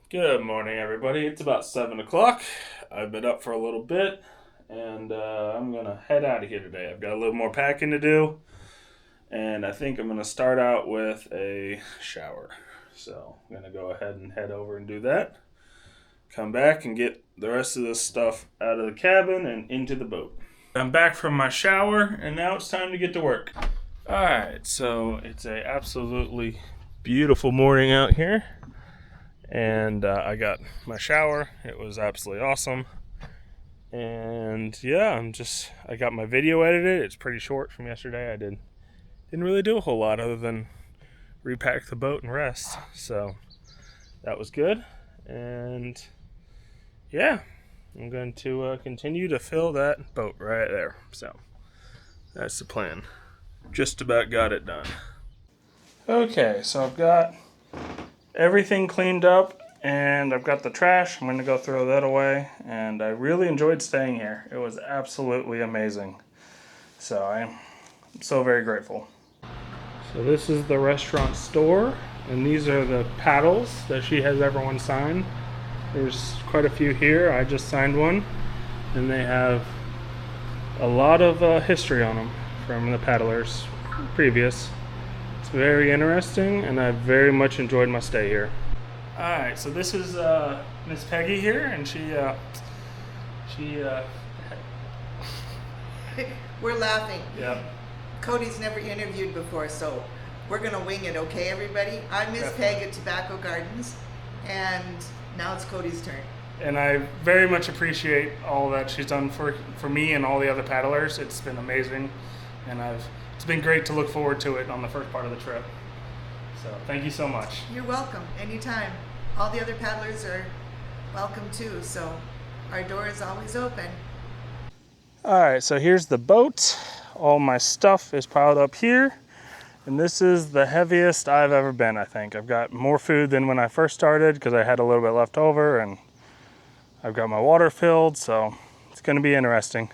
Good morning, everybody. It's about 7 o'clock. I've been up for a little bit, and I'm going to head out of here today. I've got a little more packing to do, and I think I'm going to start out with a shower. So I'm going to go ahead and head over and do that. Come back and get the rest of this stuff out of the cabin and into the boat. I'm back from my shower, and now it's time to get to work. All right, so it's a absolutely beautiful morning out here. And I got my shower. It was absolutely awesome. And yeah, I got my video edited. It's pretty short from yesterday. I didn't really do a whole lot other than repack the boat and rest. So that was good. And yeah, I'm going to continue to fill that boat right there. So that's the plan. Just about got it done. Okay, so I've got everything cleaned up, and I've got the trash. I'm going to go throw that away, and I really enjoyed staying here. It was absolutely amazing. So I'm so very grateful. So this is the restaurant store, and these are the paddles that she has everyone sign. There's quite a few here. I just signed one, and they have a lot of history on them from the paddlers previous. It's very interesting, and I very much enjoyed my stay here. Alright, so this is Miss Peggy here, and she We're laughing. yeah. Cody's never interviewed before, so we're gonna wing it, okay, everybody? I'm Miss Peg at Tobacco Gardens, and now it's Cody's turn. And I very much appreciate all that she's done for me and all the other paddlers. It's been amazing, and it's been great to look forward to it on the first part of the trip. So thank you so much. You're welcome, anytime. All the other paddlers are welcome too, so our door is always open. Alright, so here's the boat. All my stuff is piled up here, and this is the heaviest I've ever been, I think. I've got more food than when I first started because I had a little bit left over, and I've got my water filled, so it's going to be interesting.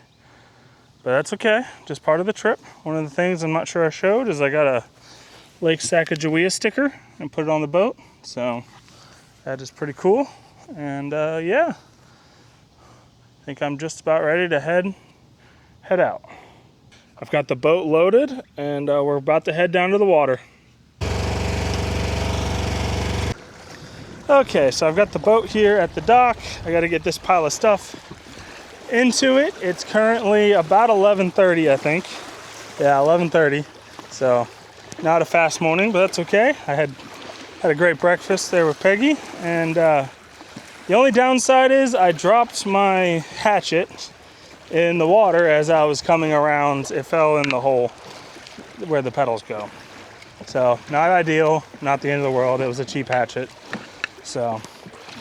But that's okay, just part of the trip. One of the things I'm not sure I showed is I got a Lake Sacagawea sticker and put it on the boat. So that is pretty cool. And yeah, I think I'm just about ready to head out. I've got the boat loaded, and we're about to head down to the water. Okay, so I've got the boat here at the dock. I got to get this pile of stuff into it. It's currently about 11:30, I think. Yeah, 11:30. So not a fast morning, but that's okay. I had a great breakfast there with Peggy, and the only downside is I dropped my hatchet in the water as I was coming around. It fell in the hole where the pedals go. So not ideal, not the end of the world. It was a cheap hatchet. So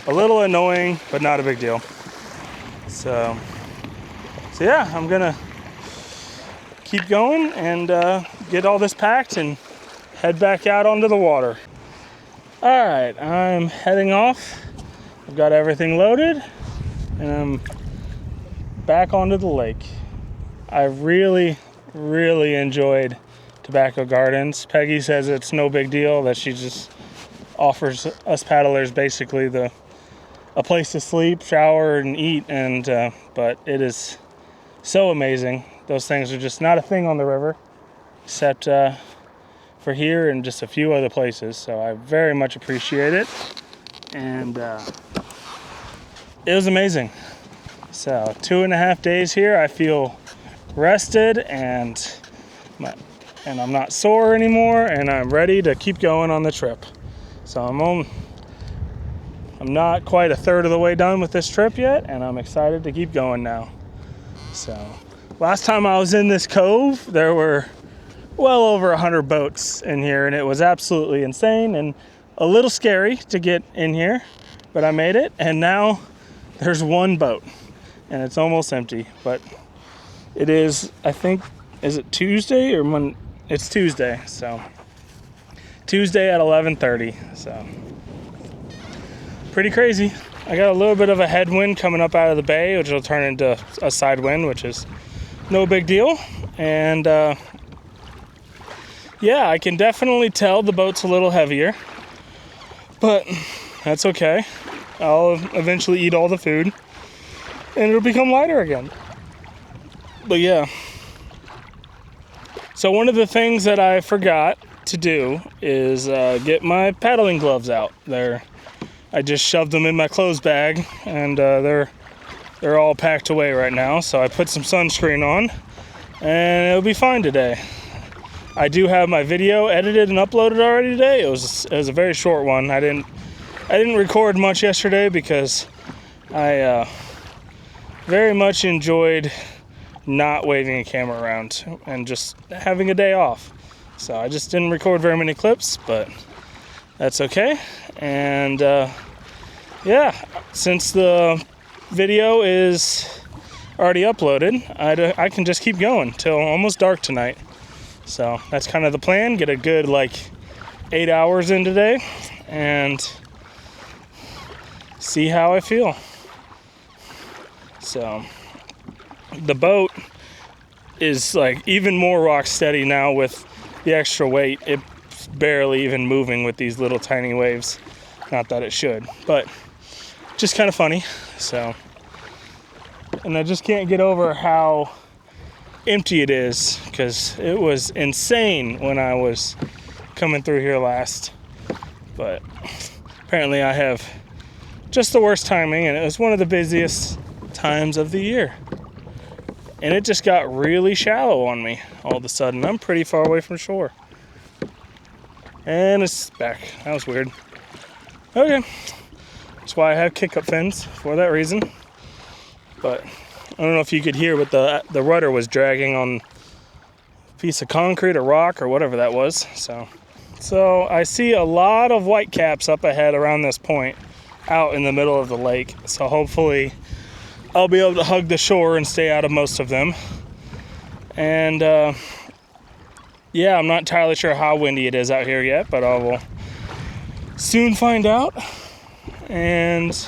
a little annoying, but not a big deal. So yeah, I'm gonna keep going and get all this packed and head back out onto the water. All right, I'm heading off. I've got everything loaded, and I'm back onto the lake. I really, really enjoyed Tobacco Gardens. Peggy says it's no big deal, that she just offers us paddlers basically a place to sleep, shower, and eat, and but it is so amazing. Those things are just not a thing on the river, except for here and just a few other places. So I very much appreciate it, and it was amazing. So 2.5 days here, I feel rested, and I'm not sore anymore, and I'm ready to keep going on the trip. So I'm not quite a third of the way done with this trip yet, and I'm excited to keep going now. So last time I was in this cove, there were well over 100 boats in here, and it was absolutely insane and a little scary to get in here, but I made it, and now there's one boat, and it's almost empty. But it is, I think, is it Tuesday or Monday? It's Tuesday, so Tuesday at 11:30, so pretty crazy. I got a little bit of a headwind coming up out of the bay, which will turn into a side wind, which is no big deal. And yeah, I can definitely tell the boat's a little heavier, but that's okay. I'll eventually eat all the food and it'll become lighter again. But yeah. So one of the things that I forgot to do is get my paddling gloves out. I just shoved them in my clothes bag, and they're all packed away right now. So I put some sunscreen on, and it'll be fine today. I do have my video edited and uploaded already today. It was a very short one. I didn't record much yesterday because I very much enjoyed not waving a camera around and just having a day off. So I just didn't record very many clips, but that's okay. And yeah, since the video is already uploaded, I can just keep going till almost dark tonight. So that's kind of the plan. Get a good 8 hours in today and see how I feel. So the boat is even more rock steady now with the extra weight. It's barely even moving with these little tiny waves. Not that it should, but just kind of funny. So, and I just can't get over how empty it is, because it was insane when I was coming through here last. But apparently I have just the worst timing, and it was one of the busiest times of the year. And it just got really shallow on me all of a sudden. I'm pretty far away from shore. And it's back. That was weird. Okay. That's why I have kick-up fins, for that reason. But I don't know if you could hear, but the rudder was dragging on a piece of concrete or rock or whatever that was. So I see a lot of whitecaps up ahead around this point out in the middle of the lake. So hopefully I'll be able to hug the shore and stay out of most of them. And yeah, I'm not entirely sure how windy it is out here yet, but I will soon find out. And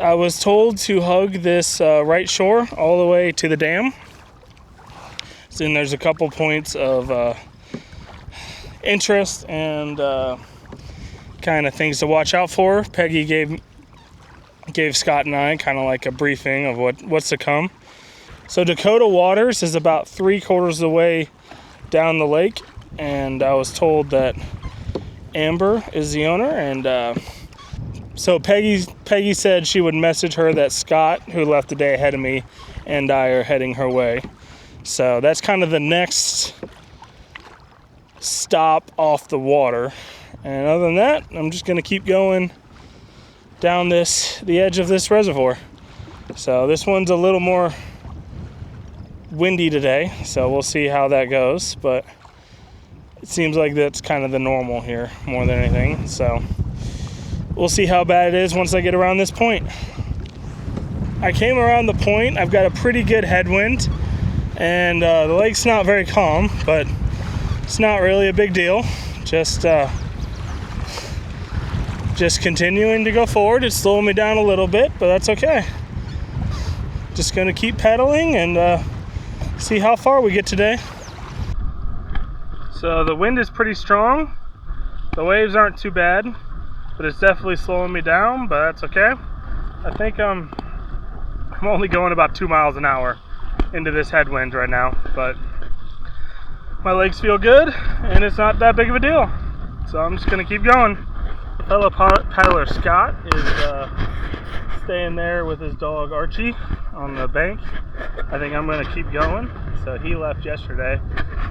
I was told to hug this right shore all the way to the dam. So then there's a couple points of interest and kind of things to watch out for. Peggy gave Scott and I kind of a briefing of what's to come. So Dakota Waters is about 3/4 of the way down the lake, and I was told that Amber is the owner, and so Peggy said she would message her that Scott, who left the day ahead of me, and I are heading her way. So that's kind of the next stop off the water. And other than that, I'm just gonna keep going down the edge of this reservoir. So this one's a little more windy today, so we'll see how that goes, but it seems like that's kind of the normal here more than anything. So we'll see how bad it is once I get around this point. I came around the point. I've got a pretty good headwind, and the lake's not very calm, but it's not really a big deal. Just continuing to go forward. It's slowing me down a little bit, but that's okay. Just gonna keep pedaling and see how far we get today. So the wind is pretty strong. The waves aren't too bad, but it's definitely slowing me down, but that's okay. I think I'm only going about 2 miles an hour into this headwind right now, but my legs feel good and it's not that big of a deal. So I'm just gonna keep going. Fellow paddler Scott is staying there with his dog Archie on the bank. I think I'm gonna keep going. So he left yesterday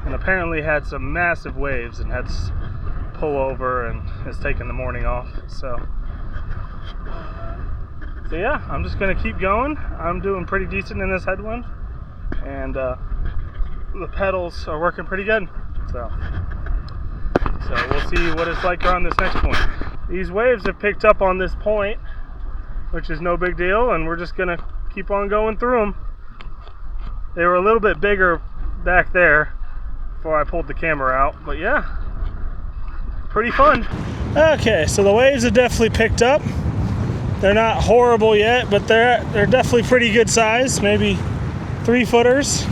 and apparently had some massive waves and had to pull over and is taking the morning off. So yeah, I'm just gonna keep going. I'm doing pretty decent in this headwind, and the pedals are working pretty good. So we'll see what it's like on this next point. These waves have picked up on this point, which is no big deal, and we're just gonna keep on going through them. They were a little bit bigger back there before I pulled the camera out, but yeah, pretty fun. Okay, so the waves have definitely picked up. They're not horrible yet, but they're definitely pretty good size, maybe 3-footers.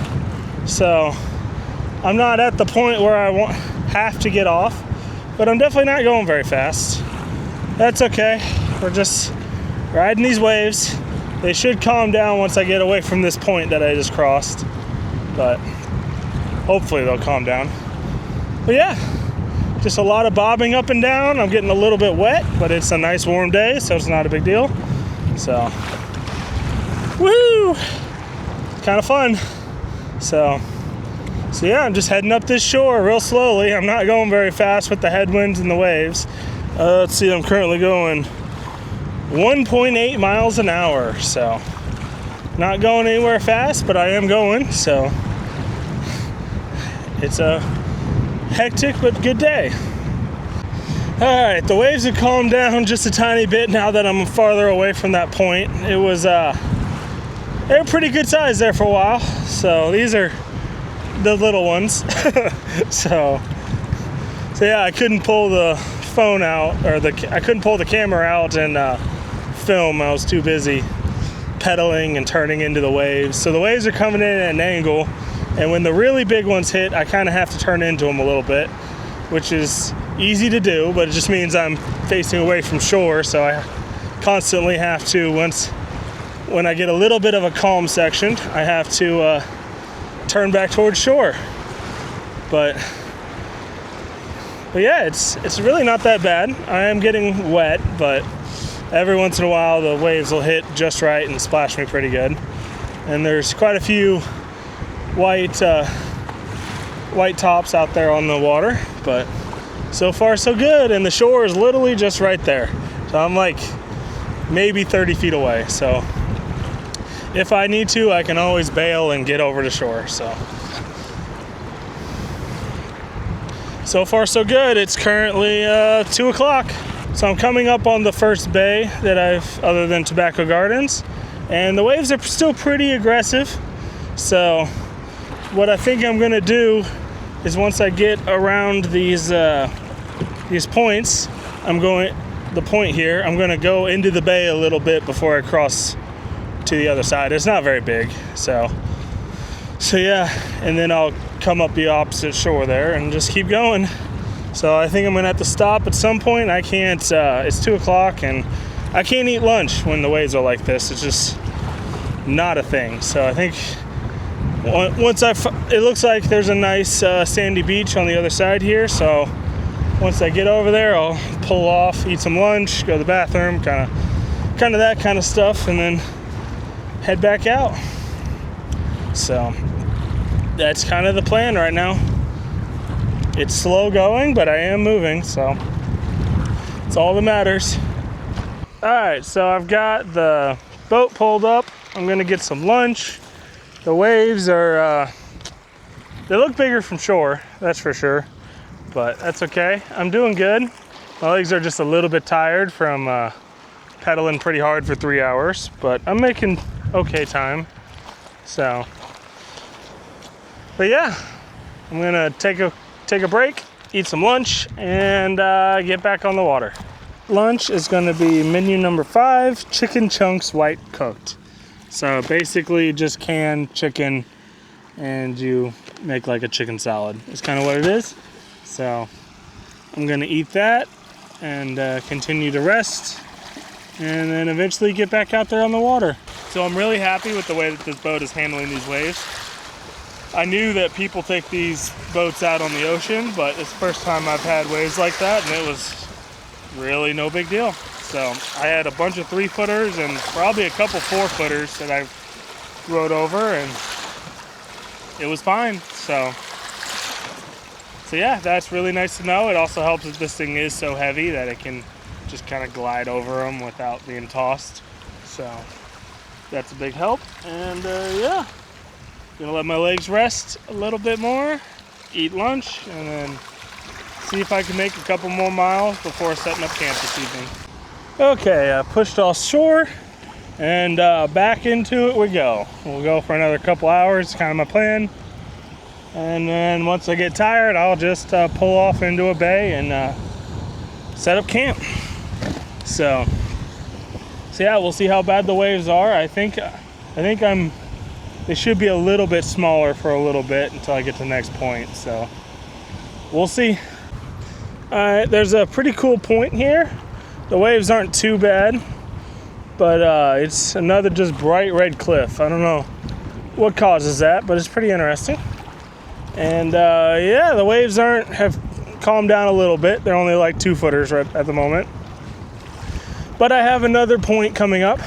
So I'm not at the point where I have to get off, but I'm definitely not going very fast. That's okay. we're just riding these waves. They should calm down once I get away from this point that I just crossed, but hopefully they'll calm down. But yeah, just a lot of bobbing up and down. I'm getting a little bit wet, but it's a nice warm day, so it's not a big deal. So, woo! Kind of fun. So yeah, I'm just heading up this shore real slowly. I'm not going very fast with the headwinds and the waves. Let's see, I'm currently going 1.8 miles an hour, so not going anywhere fast, but I am going, so it's a hectic but good day. All right, the waves have calmed down just a tiny bit now that I'm farther away from that point. It was they were pretty good size there for a while, so these are the little ones. so yeah, I couldn't pull the phone out, or I couldn't pull the camera out and film. I was too busy pedaling and turning into the waves. So the waves are coming in at an angle, and when the really big ones hit, I kind of have to turn into them a little bit, which is easy to do, but it just means I'm facing away from shore, so I constantly have to, when I get a little bit of a calm section, I have to turn back towards shore. But yeah, it's really not that bad. I am getting wet, but every once in a while the waves will hit just right and splash me pretty good. And there's quite a few white tops out there on the water, but so far so good. And the shore is literally just right there, so I'm like maybe 30 feet away. So if I need to, I can always bail and get over to shore. So far so good. It's currently 2 o'clock. So I'm coming up on the first bay that other than Tobacco Gardens, and the waves are still pretty aggressive. So what I think I'm gonna do is, once I get around these points, the point here, I'm gonna go into the bay a little bit before I cross to the other side. It's not very big, so yeah, and then I'll come up the opposite shore there and just keep going. So I think I'm gonna have to stop at some point. I can't, it's 2 o'clock and I can't eat lunch when the waves are like this. It's just not a thing. So I think once it looks like there's a nice sandy beach on the other side here. So once I get over there, I'll pull off, eat some lunch, go to the bathroom, kind of that kind of stuff, and then head back out. So that's kind of the plan right now. It's slow going, but I am moving, so it's all that matters. All right, so I've got the boat pulled up. I'm gonna get some lunch. The waves are, they look bigger from shore, that's for sure, but that's okay. I'm doing good. My legs are just a little bit tired from pedaling pretty hard for 3 hours, but I'm making okay time. So, but yeah, I'm gonna take a break, eat some lunch, and get back on the water. Lunch is gonna be menu number 5, chicken chunks white cooked. So basically just canned chicken, and you make like a chicken salad. It's kind of what it is. So I'm gonna eat that and continue to rest, and then eventually get back out there on the water. So I'm really happy with the way that this boat is handling these waves. I knew that people take these boats out on the ocean, but it's the first time I've had waves like that, and it was really no big deal. So I had a bunch of 3-footers and probably a couple 4-footers that I rode over, and it was fine. So yeah, that's really nice to know. It also helps that this thing is so heavy that it can just kind of glide over them without being tossed. So that's a big help. And yeah, gonna let my legs rest a little bit more, eat lunch, and then see if I can make a couple more miles before setting up camp this evening. Okay, I pushed offshore, and back into it we go. We'll go for another couple hours, kind of my plan. And then once I get tired, I'll just pull off into a bay and set up camp. So yeah, we'll see how bad the waves are. I think they should be a little bit smaller for a little bit until I get to the next point. So we'll see. All right, there's a pretty cool point here The waves aren't too bad, but it's another just bright red cliff. I don't know what causes that, but it's pretty interesting. And yeah, the waves have calmed down a little bit. They're only like 2-footers right at the moment. But I have another point coming up,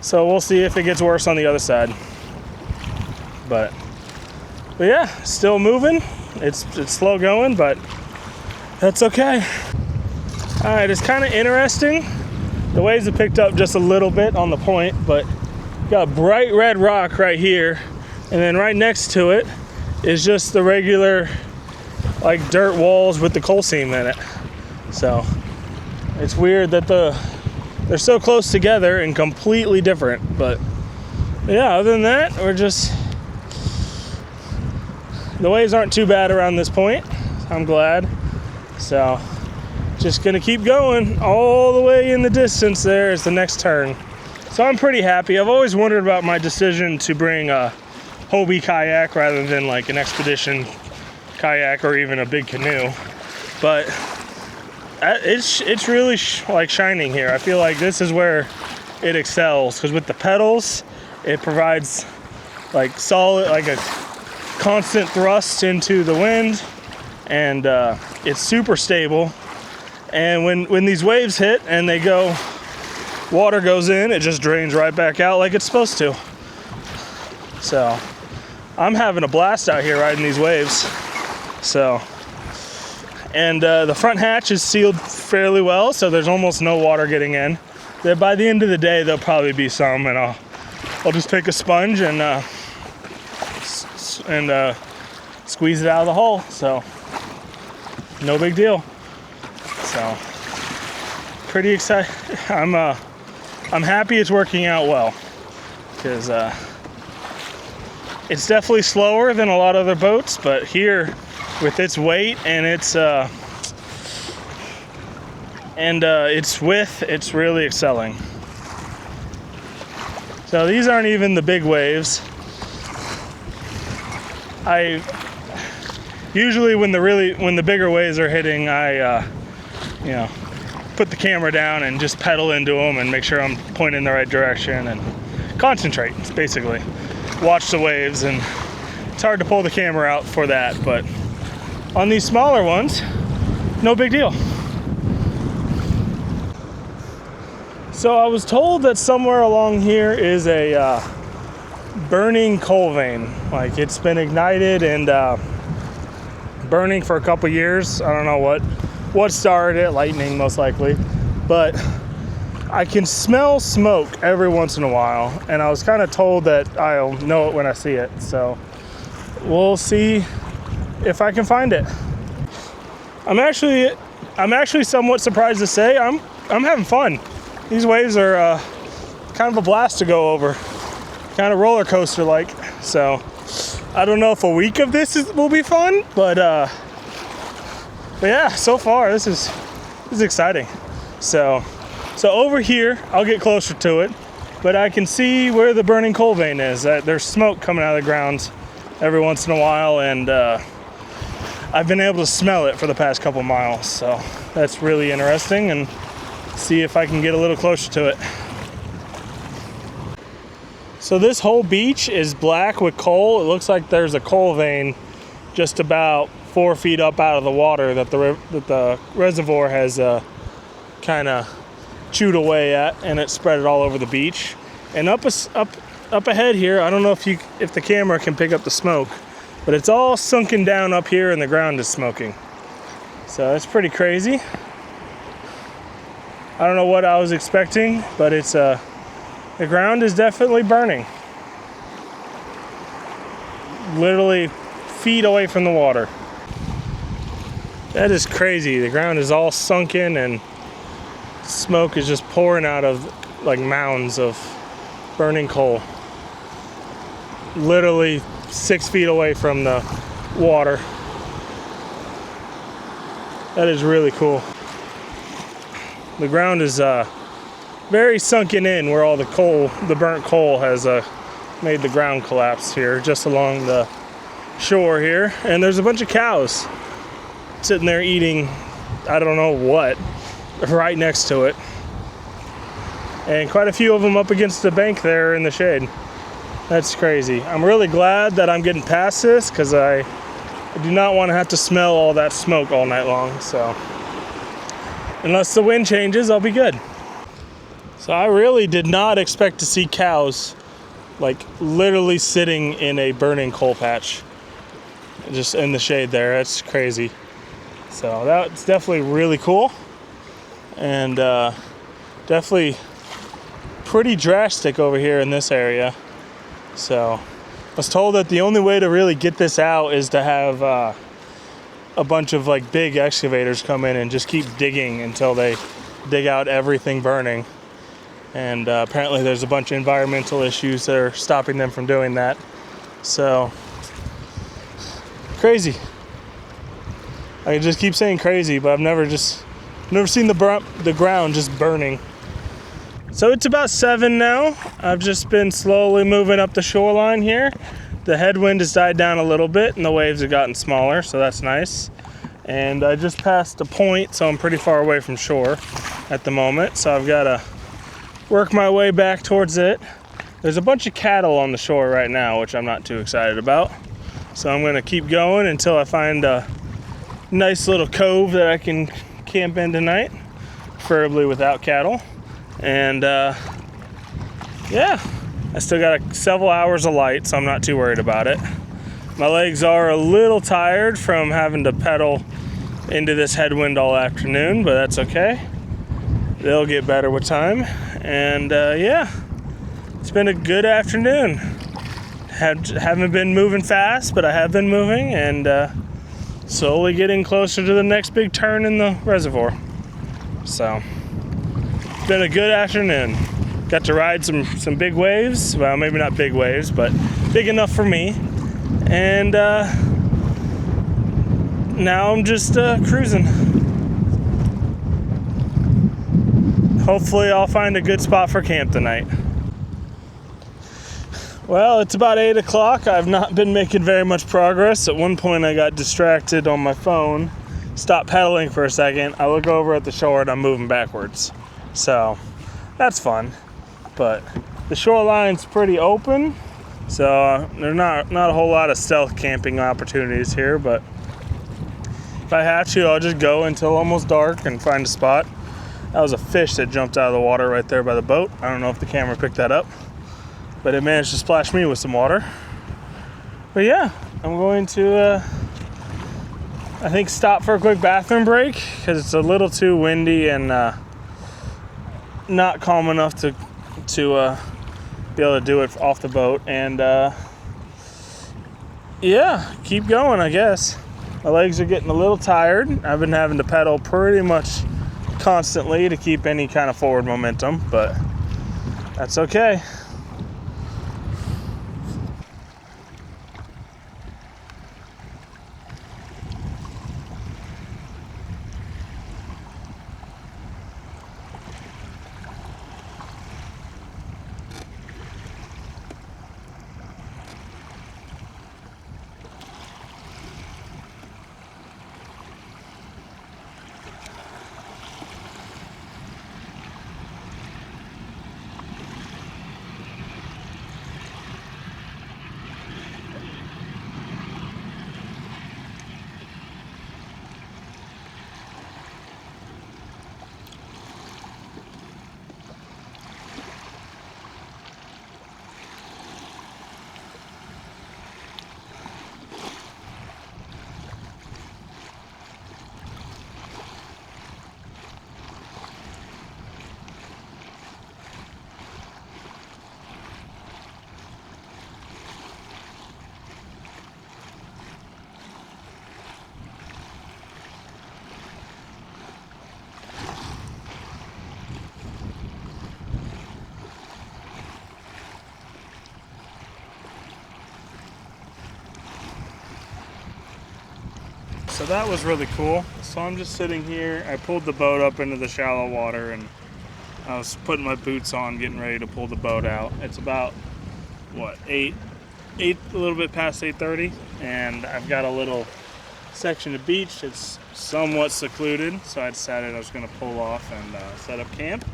so we'll see if it gets worse on the other side. But yeah, still moving. It's slow going, but that's okay. All right, it's kind of interesting. The waves have picked up just a little bit on the point, but got bright red rock right here, and then right next to it is just the regular like dirt walls with the coal seam in it. So it's weird that they're so close together and completely different. But yeah, other than that, the waves aren't too bad around this point. I'm glad. So just gonna keep going all the way in the distance. There is the next turn. So I'm pretty happy. I've always wondered about my decision to bring a Hobie kayak rather than like an expedition kayak or even a big canoe. But it's really like shining here. I feel like this is where it excels, because with the pedals, it provides like solid, like a constant thrust into the wind, and it's super stable. And when these waves hit and they go, water goes in, it just drains right back out like it's supposed to. So I'm having a blast out here riding these waves. So, and the front hatch is sealed fairly well, so there's almost no water getting in. By the end of the day, there'll probably be some, and I'll just take a sponge and squeeze it out of the hole. So no big deal. So pretty excited. I'm happy it's working out well, because it's definitely slower than a lot of other boats, but here with its weight and its width, it's really excelling. So these aren't even the big waves. I usually when the bigger waves are hitting, I put the camera down and just pedal into them and make sure I'm pointing in the right direction and concentrate, basically. Watch the waves, and it's hard to pull the camera out for that, but on these smaller ones, no big deal. So I was told that somewhere along here is a burning coal vein. Like, it's been ignited and burning for a couple years. I don't know what started it, lightning most likely, but I can smell smoke every once in a while, and I was kind of told that I'll know it when I see it. So we'll see if I can find it. I'm actually somewhat surprised to say I'm having fun. These waves are kind of a blast to go over, kind of roller coaster like. So I don't know if a week of this will be fun, but yeah, so far this is exciting. So over here, I'll get closer to it, but I can see where the burning coal vein is. There's smoke coming out of the ground every once in a while, and I've been able to smell it for the past couple miles. So that's really interesting, and see if I can get a little closer to it. So this whole beach is black with coal. It looks like there's a coal vein just about 4 feet up out of the water that the reservoir has kind of chewed away at, and it spread it all over the beach. And up ahead here, I don't know if the camera can pick up the smoke, but it's all sunken down up here and the ground is smoking. So that's pretty crazy. I don't know what I was expecting, but it's the ground is definitely burning. Literally feet away from the water. That is crazy. The ground is all sunken and smoke is just pouring out of like mounds of burning coal. Literally 6 feet away from the water. That is really cool. The ground is very sunken in where all the burnt coal has made the ground collapse here, just along the shore here. And there's a bunch of cows sitting there eating, I don't know what. right next to it. And quite a few of them up against the bank there in the shade. That's crazy. I'm really glad that I'm getting past this because I do not want to have to smell all that smoke all night long. So unless the wind changes, I'll be good. So I really did not expect to see cows like literally sitting in a burning coal patch just in the shade there. That's crazy. So that's definitely really cool, and definitely pretty drastic over here in this area. So I was told that the only way to really get this out is to have a bunch of like big excavators come in and just keep digging until they dig out everything burning. And apparently there's a bunch of environmental issues that are stopping them from doing that. So crazy. I just keep saying crazy, but I've never seen the ground just burning. So it's about 7 now. I've just been slowly moving up the shoreline here. The headwind has died down a little bit and the waves have gotten smaller, so that's nice. And I just passed a point, so I'm pretty far away from shore at the moment. So I've got to work my way back towards it. There's a bunch of cattle on the shore right now, which I'm not too excited about. So I'm gonna keep going until I find a nice little cove that I can camp in tonight, preferably without cattle. And yeah, I still got several hours of light, so I'm not too worried about it. My legs are a little tired from having to pedal into this headwind all afternoon, but that's okay. They'll get better with time. And yeah, it's been a good afternoon. Haven't been moving fast, but I have been moving, and slowly getting closer to the next big turn in the reservoir. So it's been a good afternoon. Got to ride some big waves. Well, maybe not big waves, but big enough for me. And now I'm just cruising. Hopefully I'll find a good spot for camp tonight. Well, it's about 8 o'clock. I've not been making very much progress. At one point I got distracted on my phone, stopped pedaling for a second. I look over at the shore and I'm moving backwards. So that's fun. But the shoreline's pretty open, so there's not a whole lot of stealth camping opportunities here, but if I have to, I'll just go until almost dark and find a spot. That was a fish that jumped out of the water right there by the boat. I don't know if the camera picked that up, but it managed to splash me with some water. But yeah, I'm going to, I think, stop for a quick bathroom break because it's a little too windy and not calm enough to be able to do it off the boat. And yeah, keep going, I guess. My legs are getting a little tired. I've been having to pedal pretty much constantly to keep any kind of forward momentum, but that's okay. So that was really cool. So I'm just sitting here. I pulled the boat up into the shallow water and I was putting my boots on, getting ready to pull the boat out. It's about, what, 8, a little bit past 8:30, and I've got a little section of beach. It's somewhat secluded, so I decided I was going to pull off and set up camp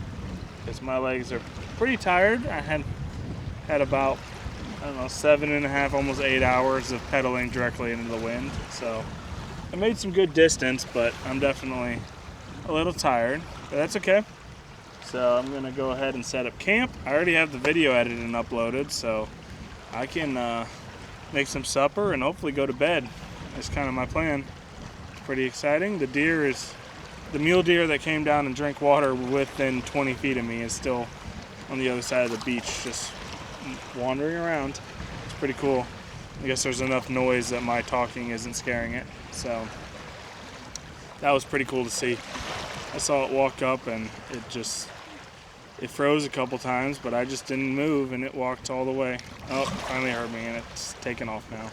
because my legs are pretty tired. I had about, I don't know, 7.5, almost 8 hours of pedaling directly into the wind. So I made some good distance, but I'm definitely a little tired, but that's okay. So I'm gonna go ahead and set up camp. I already have the video edited and uploaded, so I can make some supper and hopefully go to bed. That's kind of my plan. It's pretty exciting. The mule deer that came down and drank water within 20 feet of me is still on the other side of the beach, just wandering around. It's pretty cool. I guess there's enough noise that my talking isn't scaring it. So that was pretty cool to see. I saw it walk up and it froze a couple times, but I just didn't move and it walked all the way. Oh, finally heard me and it's taken off now.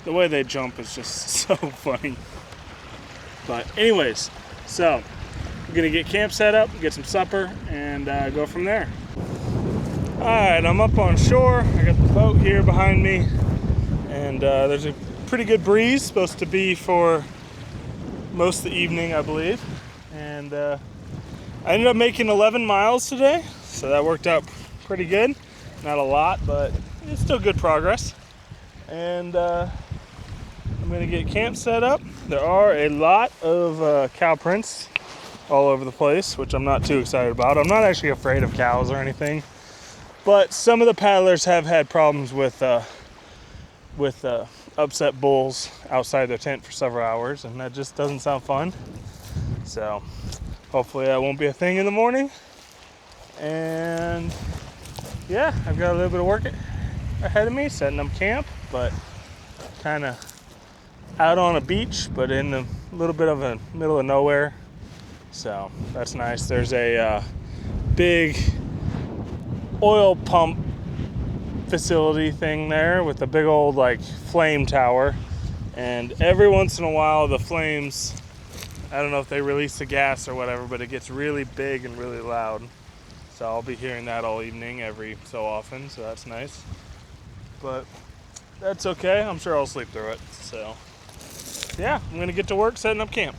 The way they jump is just so funny. But anyways, so I'm gonna get camp set up, get some supper, and go from there. Alright, I'm up on shore. I got the boat here behind me, and there's a pretty good breeze, supposed to be for most of the evening, I believe. And I ended up making 11 miles today, so that worked out pretty good. Not a lot, but it's still good progress. And I'm gonna get camp set up. There are a lot of cow prints all over the place, which I'm not too excited about. I'm not actually afraid of cows or anything, but some of the paddlers have had problems with upset bulls outside their tent for several hours, and that just doesn't sound fun. So hopefully that won't be a thing in the morning. And yeah, I've got a little bit of work ahead of me, setting up camp, but kind of out on a beach, but in a little bit of a middle of nowhere. So that's nice. There's a big oil pump facility thing there with a big old like flame tower, and every once in a while the flames, I don't know if they release the gas or whatever, but it gets really big and really loud. So I'll be hearing that all evening every so often, so that's nice. But that's okay, I'm sure I'll sleep through it. So yeah, I'm gonna get to work setting up camp.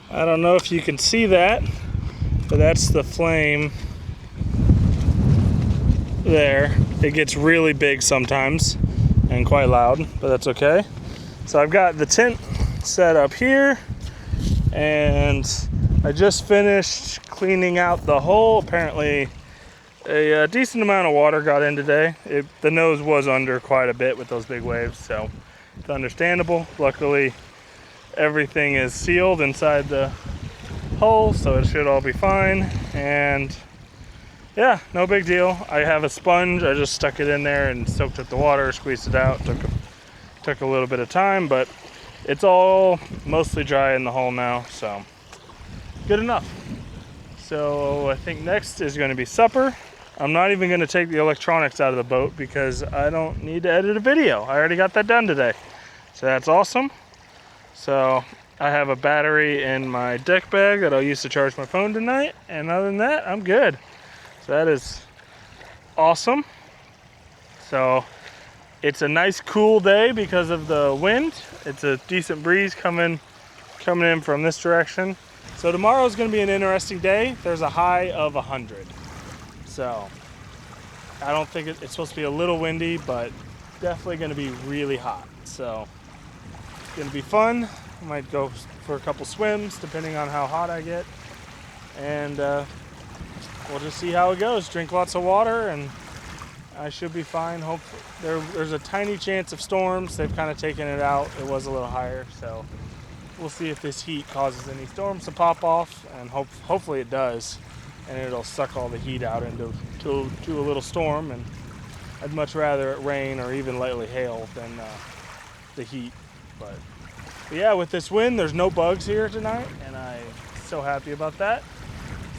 I don't know if you can see that, but that's the flame there. It gets really big sometimes and quite loud, but that's okay. So I've got the tent set up here, and I just finished cleaning out the hole. Apparently a decent amount of water got in today. The nose was under quite a bit with those big waves, so it's understandable. Luckily everything is sealed inside the hole, so it should all be fine. And yeah, no big deal. I have a sponge. I just stuck it in there and soaked up the water, squeezed it out. Took a little bit of time, but it's all mostly dry in the hole now, so good enough. So I think next is going to be supper. I'm not even going to take the electronics out of the boat because I don't need to edit a video. I already got that done today, so that's awesome. So I have a battery in my deck bag that I'll use to charge my phone tonight, and other than that, I'm good. So that is awesome. So it's a nice cool day because of the wind. It's a decent breeze coming in from this direction. So tomorrow is going to be an interesting day. There's a high of 100. So I don't think it's supposed to be a little windy, but definitely going to be really hot. So it's going to be fun. I might go for a couple swims depending on how hot I get. And we'll just see how it goes. Drink lots of water and I should be fine. Hopefully. There's a tiny chance of storms. They've kind of taken it out. It was a little higher, so we'll see if this heat causes any storms to pop off, and hopefully it does, and it'll suck all the heat out into a little storm. And I'd much rather it rain or even lightly hail than the heat. But yeah, with this wind, there's no bugs here tonight, and I'm so happy about that.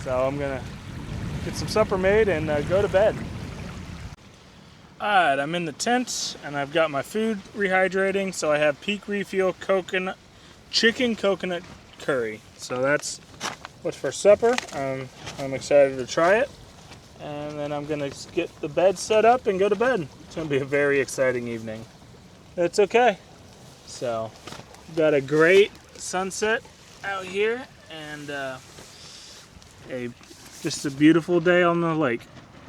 So I'm gonna get some supper made and go to bed. Alright, I'm in the tent and I've got my food rehydrating. So I have Peak Refuel chicken coconut curry. So that's what's for supper. I'm excited to try it. And then I'm gonna get the bed set up and go to bed. It's gonna be a very exciting evening. It's okay. So, got a great sunset out here and just a beautiful day on the lake.